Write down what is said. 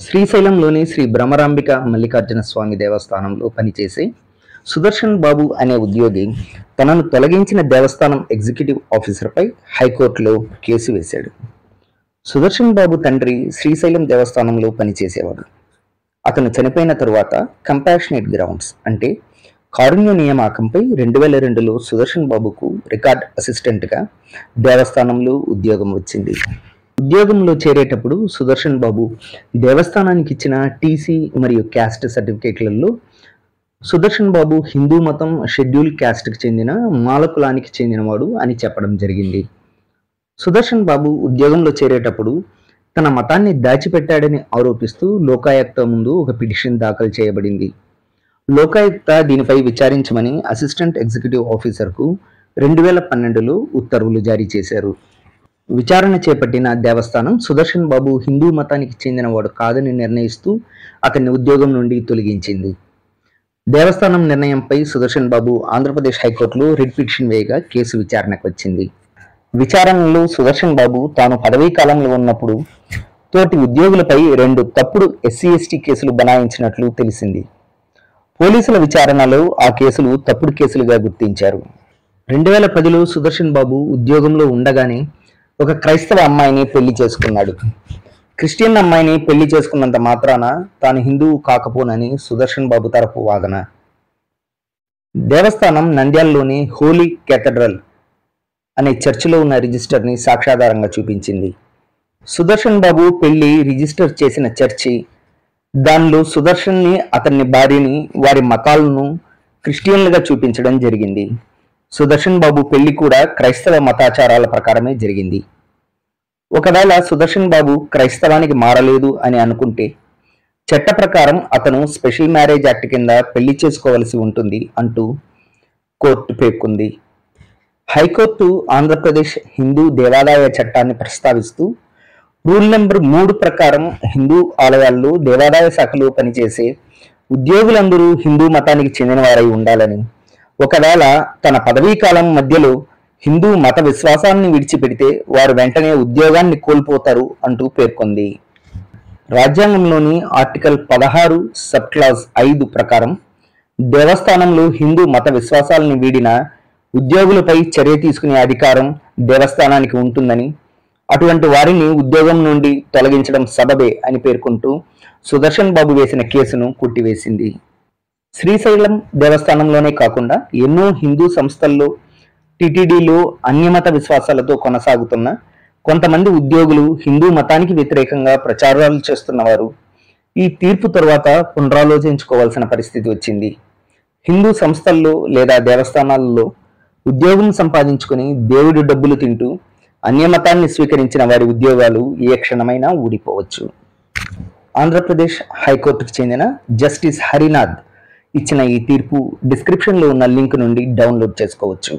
శ్రీశైలంలోని శ్రీ బ్రహ్మరాంబిక మల్లికార్జున స్వామి దేవస్థానంలో పనిచేసే సుదర్శన్ బాబు అనే ఉద్యోగి తనను తొలగించిన దేవస్థానం ఎగ్జిక్యూటివ్ ఆఫీసర్పై హైకోర్టులో కేసు వేశాడు. సుదర్శన్ బాబు తండ్రి శ్రీశైలం దేవస్థానంలో పనిచేసేవాడు. అతను చనిపోయిన తరువాత కంపాషనేట్ గ్రౌండ్స్ అంటే కారుణ్య నియామకంపై 2002లో సుదర్శన్ బాబుకు రికార్డ్ అసిస్టెంట్గా దేవస్థానంలో ఉద్యోగం వచ్చింది. ఉద్యోగంలో చేరేటప్పుడు సుదర్శన్ బాబు దేవస్థానానికి ఇచ్చిన టీసీ మరియు క్యాస్ట్ సర్టిఫికేట్లలో సుదర్శన్ బాబు హిందూ మతం షెడ్యూల్ క్యాస్ట్కి చెందిన మాలకులానికి చెందినవాడు అని చెప్పడం జరిగింది. సుదర్శన్ బాబు ఉద్యోగంలో చేరేటప్పుడు తన మతాన్ని దాచిపెట్టాడని ఆరోపిస్తూ లోకాయుక్త ముందు ఒక పిటిషన్ దాఖలు చేయబడింది. లోకాయుక్త దీనిపై విచారించమని అసిస్టెంట్ ఎగ్జిక్యూటివ్ ఆఫీసర్కు 2012లో ఉత్తర్వులు జారీ చేశారు. విచారణ చేపట్టిన దేవస్థానం సుదర్శన్ బాబు హిందూ మతానికి చెందినవాడు కాదని నిర్ణయిస్తూ అతన్ని ఉద్యోగం నుండి తొలగించింది. దేవస్థానం నిర్ణయంపై సుదర్శన్ బాబు ఆంధ్రప్రదేశ్ హైకోర్టులో రిట్ పిటిషన్ వేయగా కేసు విచారణకు వచ్చింది. విచారణలో సుదర్శన్ బాబు తాను పదవీ కాలంలో ఉన్నప్పుడు తోటి ఉద్యోగులపై 2 తప్పుడు SC/ST కేసులు బనాయించినట్లు తెలిసింది. పోలీసుల విచారణలో ఆ కేసులు తప్పుడు కేసులుగా గుర్తించారు. 2010లో సుదర్శన్ బాబు ఉద్యోగంలో ఉండగానే ఒక క్రైస్తవ అమ్మాయిని పెళ్లి చేసుకున్నాడు. క్రిస్టియన్ అమ్మాయిని పెళ్లి చేసుకున్నంత మాత్రాన తాను హిందువు కాకపోనని సుదర్శన్ బాబు తరపు వాదన. దేవస్థానం నంద్యాలలోని హోలీ కేథడ్రల్ అనే చర్చిలో ఉన్న రిజిస్టర్ని సాక్ష్యాధారంగా చూపించింది. సుదర్శన్ బాబు పెళ్లి రిజిస్టర్ చేసిన చర్చి దానిలో సుదర్శన్ని, అతని భార్యని, వారి మతాలను క్రిస్టియన్లుగా చూపించడం జరిగింది. సుదర్శన్ బాబు పెళ్లి కూడా క్రైస్తవ మతాచారాల ప్రకారమే జరిగింది. ఒకవేళ సుదర్శన్ బాబు క్రైస్తవానికి మారలేదు అని అనుకుంటే చట్ట ప్రకారం అతను స్పెషల్ మ్యారేజ్ యాక్ట్ కింద పెళ్లి చేసుకోవలసి ఉంటుంది అంటూ కోర్టు పేర్కొంది. హైకోర్టు ఆంధ్రప్రదేశ్ హిందూ దేవాదాయ చట్టాన్ని ప్రస్తావిస్తూ రూల్ నెంబర్ 3 ప్రకారం హిందూ ఆలయాల్లో దేవాదాయ శాఖలో పనిచేసే ఉద్యోగులందరూ హిందూ మతానికి చెందినవారై ఉండాలని, ఒకవేళ తన పదవీ కాలం మధ్యలో హిందూ మత విశ్వాసాన్ని విడిచిపెడితే వారు వెంటనే ఉద్యోగాన్ని కోల్పోతారు అంటూ పేర్కొంది. రాజ్యాంగంలోని ఆర్టికల్ 16 సబ్ క్లాజ్ 5 ప్రకారం దేవస్థానంలో హిందూ మత విశ్వాసాలను వీడిన ఉద్యోగులపై చర్య తీసుకునే అధికారం దేవస్థానానికి ఉంటుందని, అటువంటి వారిని ఉద్యోగం నుండి తొలగించడం సబబే అని పేర్కొంటూ సుదర్శన్ బాబు వేసిన కేసును కొట్టివేసింది. శ్రీశైలం దేవస్థానంలోనే కాకుండా ఎన్నో హిందూ సంస్థల్లో టిటిడిలో అన్యమత విశ్వాసాలతో కొనసాగుతున్న కొంతమంది ఉద్యోగులు హిందూ మతానికి వ్యతిరేకంగా ప్రచారాలు చేస్తున్నవారు ఈ తీర్పు తర్వాత పునరాలోచించుకోవాల్సిన పరిస్థితి వచ్చింది. హిందూ సంస్థల్లో లేదా దేవస్థానాలలో ఉద్యోగం సంపాదించుకుని దేవుడి డబ్బులు తింటూ అన్యమతాన్ని స్వీకరించిన వారి ఉద్యోగాలు ఏ క్షణమైనా ఊడిపోవచ్చు. ఆంధ్రప్రదేశ్ హైకోర్టుకు చెందిన జస్టిస్ హరినాథ్ ఇచ్చిన ఈ తీర్పు డిస్క్రిప్షన్లో ఉన్న లింక్ నుండి డౌన్లోడ్ చేసుకోవచ్చు.